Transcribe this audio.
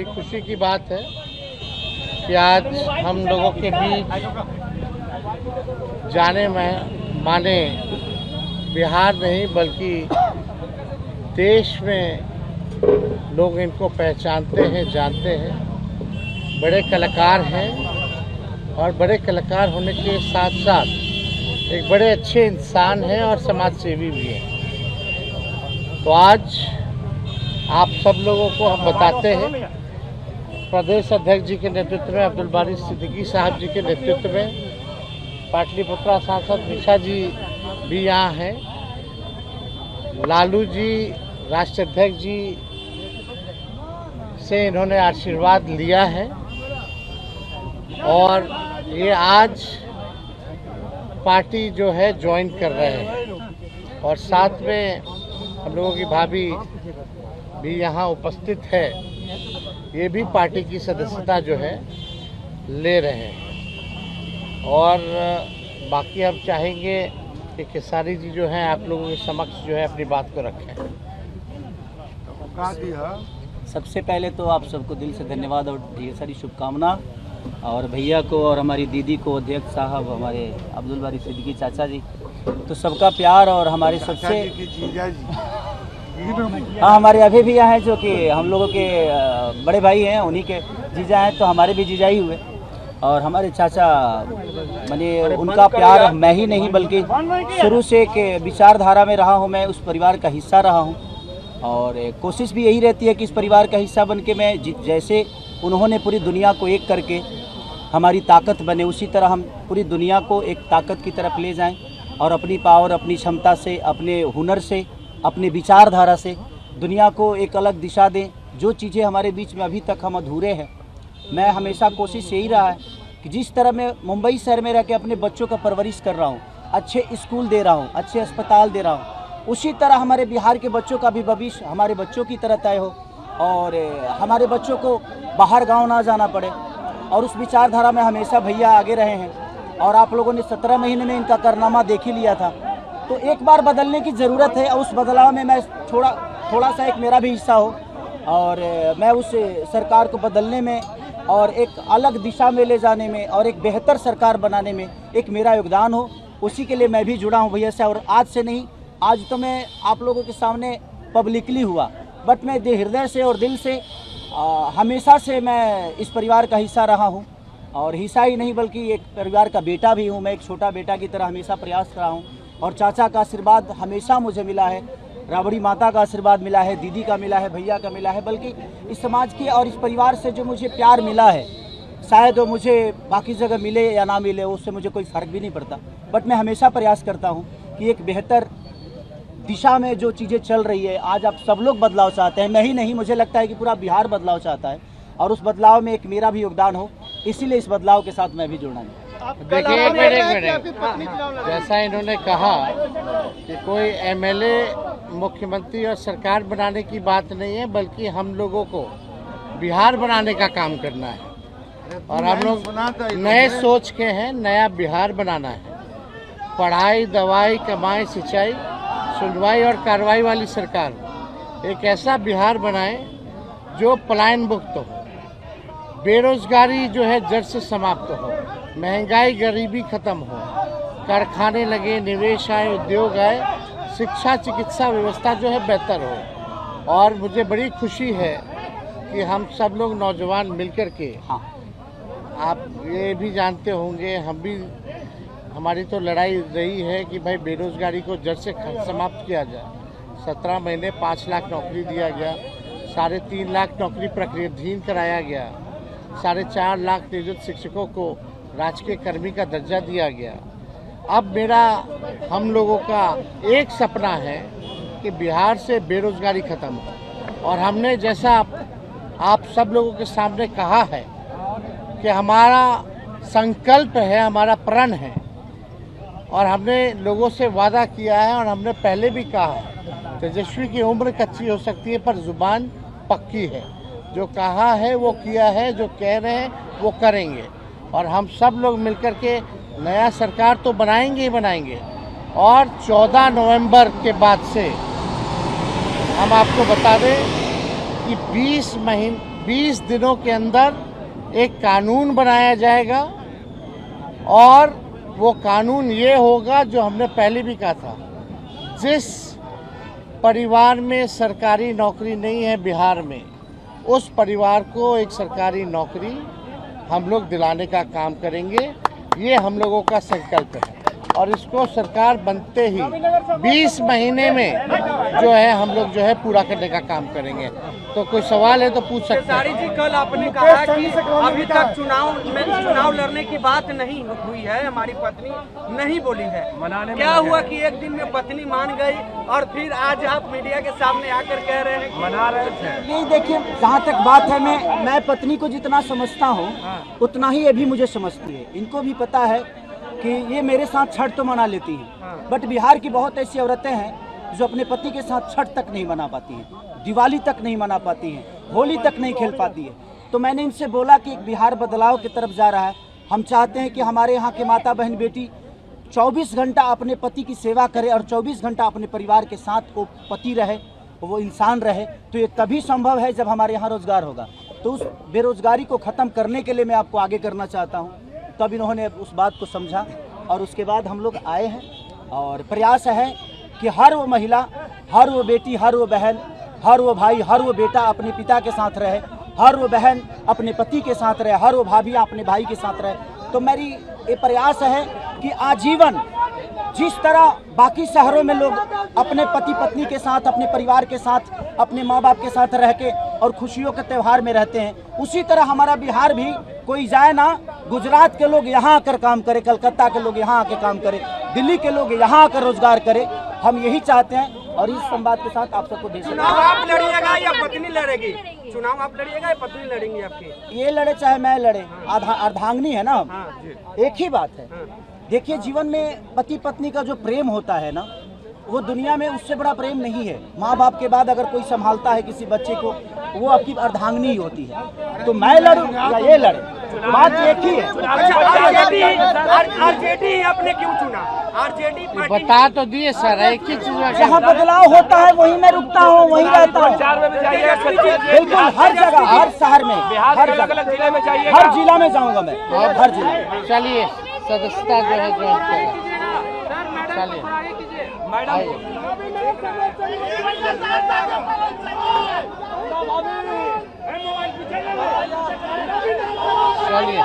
बड़ी खुशी की बात है कि आज हम लोगों के बीच जाने माने बिहार नहीं बल्कि देश में लोग इनको पहचानते हैं, जानते हैं। बड़े कलाकार हैं और बड़े कलाकार होने के साथ साथ एक बड़े अच्छे इंसान हैं और समाज सेवी भी हैं। तो आज आप सब लोगों को हम बताते हैं, प्रदेश अध्यक्ष जी के नेतृत्व में, अब्दुल बारी सिद्दीकी साहब जी के नेतृत्व में, पाटलिपुत्रा सांसद निशा जी भी यहाँ हैं, लालू जी राष्ट्रीय अध्यक्ष जी से इन्होंने आशीर्वाद लिया है और ये आज पार्टी जो है ज्वाइन कर रहे हैं और साथ में हम लोगों की भाभी भी यहाँ उपस्थित है। ये भी पार्टी की सदस्यता जो है ले रहे हैं और बाकी हम चाहेंगे कि खेसारी जी जो हैं आप लोगों के समक्ष जो है अपनी बात को रखें। सबसे पहले तो आप सबको दिल से धन्यवाद और ढेर सारी शुभकामना, और भैया को और हमारी दीदी को, अध्यक्ष साहब, हमारे अब्दुल बारी सिद्दीकी चाचा जी, तो सबका प्यार और हमारे सबसे हाँ हमारे अभी भी यहाँ हैं जो कि हम लोगों के बड़े भाई हैं, उन्हीं के जीजा हैं, तो हमारे भी जीजा ही हुए। और हमारे चाचा माने उनका प्यार मैं ही नहीं बल्कि शुरू से के विचारधारा में रहा हूँ, मैं उस परिवार का हिस्सा रहा हूँ और कोशिश भी यही रहती है कि इस परिवार का हिस्सा बन के मैं जैसे उन्होंने पूरी दुनिया को एक करके हमारी ताकत बने, उसी तरह हम पूरी दुनिया को एक ताकत की तरफ ले जाएं और अपनी पावर, अपनी क्षमता से, अपने हुनर से, अपने विचारधारा से दुनिया को एक अलग दिशा दें। जो चीज़ें हमारे बीच में अभी तक हम अधूरे हैं, मैं हमेशा कोशिश यही रहा है कि जिस तरह मैं मुंबई शहर में रह के अपने बच्चों का परवरिश कर रहा हूँ, अच्छे स्कूल दे रहा हूँ, अच्छे अस्पताल दे रहा हूँ, उसी तरह हमारे बिहार के बच्चों का भी भविष्य हमारे बच्चों की तरह तय हो और हमारे बच्चों को बाहर गांव ना जाना पड़े। और उस विचारधारा में हमेशा भैया आगे रहे हैं और आप लोगों ने 17 महीने में इनका कारनामा देख ही लिया था। तो एक बार बदलने की ज़रूरत है और उस बदलाव में मैं थोड़ा सा एक मेरा भी हिस्सा हो और मैं उस सरकार को बदलने में और एक अलग दिशा में ले जाने में और एक बेहतर सरकार बनाने में एक मेरा योगदान हो, उसी के लिए मैं भी जुड़ा हूँ भैया से। और आज से नहीं, आज तो मैं आप लोगों के सामने पब्लिकली हुआ, बट मैं हृदय से और दिल से हमेशा से मैं इस परिवार का हिस्सा रहा हूँ और हिस्सा ही नहीं बल्कि एक परिवार का बेटा भी हूँ। मैं एक छोटा बेटा की तरह हमेशा प्रयास रहा हूँ और चाचा का आशीर्वाद हमेशा मुझे मिला है, राबड़ी माता का आशीर्वाद मिला है, दीदी का मिला है, भैया का मिला है, बल्कि इस समाज की और इस परिवार से जो मुझे प्यार मिला है, शायद वो मुझे बाकी जगह मिले या ना मिले उससे मुझे कोई फ़र्क भी नहीं पड़ता। बट मैं हमेशा प्रयास करता हूँ कि एक बेहतर दिशा में जो चीज़ें चल रही है, आज आप सब लोग बदलाव चाहते हैं, मैं ही नहीं, मुझे लगता है कि पूरा बिहार बदलाव चाहता है और उस बदलाव में एक मेरा भी योगदान हो, इसीलिए इस बदलाव के साथ मैं भी जुड़ना है। देखिए एक मिनट, जैसा इन्होंने कहा कि कोई एमएलए, मुख्यमंत्री और सरकार बनाने की बात नहीं है बल्कि हम लोगों को बिहार बनाने का काम करना है और हम लोग नए सोच के हैं, नया बिहार बनाना है। पढ़ाई, दवाई, कमाई, सिंचाई, सुनवाई और कार्रवाई वाली सरकार, एक ऐसा बिहार बनाए जो पलायन मुक्त हो, बेरोजगारी जो है जड़ से समाप्त हो, महंगाई गरीबी खत्म हो, कारखाने लगे, निवेश आए, उद्योग आए, शिक्षा चिकित्सा व्यवस्था जो है बेहतर हो। और मुझे बड़ी खुशी है कि हम सब लोग नौजवान मिलकर के, आप ये भी जानते होंगे, हम भी, हमारी तो लड़ाई रही है कि भाई बेरोजगारी को जड़ से समाप्त किया जाए। 17 महीने 5 लाख नौकरी दिया गया, 3.5 लाख नौकरी प्रक्रियाधीन कराया गया, 4.5 लाख नियोजित शिक्षकों को राजकीय कर्मी का दर्जा दिया गया। अब मेरा, हम लोगों का एक सपना है कि बिहार से बेरोजगारी खत्म हो और हमने जैसा आप सब लोगों के सामने कहा है कि हमारा संकल्प है, हमारा प्रण है और हमने लोगों से वादा किया है और हमने पहले भी कहा है, तेजस्वी की उम्र कच्ची हो सकती है पर जुबान पक्की है। जो कहा है वो किया है, जो कह रहे हैं वो करेंगे और हम सब लोग मिलकर के नया सरकार तो बनाएंगे ही बनाएंगे। और 14 नवंबर के बाद से हम आपको बता दें कि 20 दिनों के अंदर एक कानून बनाया जाएगा और वो कानून ये होगा जो हमने पहले भी कहा था, जिस परिवार में सरकारी नौकरी नहीं है बिहार में, उस परिवार को एक सरकारी नौकरी हम लोग दिलाने का काम करेंगे। ये हम लोगों का संकल्प है और इसको सरकार बनते ही 20 महीने में जो है हम लोग जो है पूरा करने का काम करेंगे। तो कोई सवाल है तो पूछ सकते हैं। खेसारी जी, कल आपने कहा कि अभी तक चुनाव लड़ने की बात नहीं हुई है, हमारी पत्नी नहीं बोली है। क्या हुआ कि एक दिन में पत्नी मान गई और फिर आज आप मीडिया के सामने आकर कह रहे हैं मना रहे थे? नहीं, देखिए, जहाँ तक बात है, मैं पत्नी को जितना समझता हूँ उतना ही ये भी मुझे समझती है। इनको भी पता है कि ये मेरे साथ छठ तो मना लेती हैं, बट बिहार की बहुत ऐसी औरतें हैं जो अपने पति के साथ छठ तक नहीं मना पाती हैं, दिवाली तक नहीं मना पाती हैं, होली तक नहीं खेल पाती है। तो मैंने इनसे बोला कि बिहार बदलाव की तरफ जा रहा है। हम चाहते हैं कि हमारे यहाँ के माता बहन बेटी 24 घंटा अपने पति की सेवा करे और 24 घंटा अपने परिवार के साथ वो पति रहे, वो इंसान रहे। तो ये तभी संभव है जब हमारे यहाँ रोजगार होगा। तो उस बेरोजगारी को ख़त्म करने के लिए मैं आपको आगे करना चाहता हूँ। तब इन्होंने उस बात को समझा और उसके बाद हम लोग आए हैं और प्रयास है कि हर वो महिला, हर वो बेटी, हर वो बहन, हर वो भाई, हर वो बेटा अपने पिता के साथ रहे, हर वो बहन अपने पति के साथ रहे, हर वो भाभी अपने भाई के साथ रहे। तो मेरी ये प्रयास है कि आजीवन जिस तरह बाकी शहरों में लोग अपने पति पत्नी के साथ, अपने परिवार के साथ, अपने माँ बाप के साथ रह के और खुशियों के त्यौहार में रहते हैं, उसी तरह हमारा बिहार भी कोई जाए ना, गुजरात के लोग यहाँ आकर काम करे, कलकत्ता के लोग यहाँ आकर काम करे, दिल्ली के लोग यहाँ आकर रोजगार करे। हम यही चाहते हैं और इस संवाद के साथ आप सबको दे। चुनाव आप लड़िएगा या पत्नी लड़ेगी? चुनाव आप लड़िएगा या पत्नी लड़ेंगी आपकी? ये लड़े चाहे मैं लड़े, अर्धांगिनी है ना, एक ही बात है। देखिए, जीवन में पति पत्नी का जो प्रेम होता है ना, वो दुनिया में उससे बड़ा प्रेम नहीं है। माँ बाप के बाद अगर कोई संभालता है किसी बच्चे को, वो आपकी अर्धांगिनी ही होती है। तो मैं लड़ूं या ये लड़े, बात एक ही है। आरजेडी आपने क्यों चुना? आरजेडी बता तो दिए सर, एक ही चीज। जहाँ बदलाव होता है वहीं मैं रुकता हूँ, वहीं रहता हूँ। बिल्कुल, हर जगह, हर शहर में, हर जगह, हर जिला में जाऊँगा मैं, हर जिला। चलिए, सदस्यता जो है ज्वाइन करें। चलिए आइए। चलिए,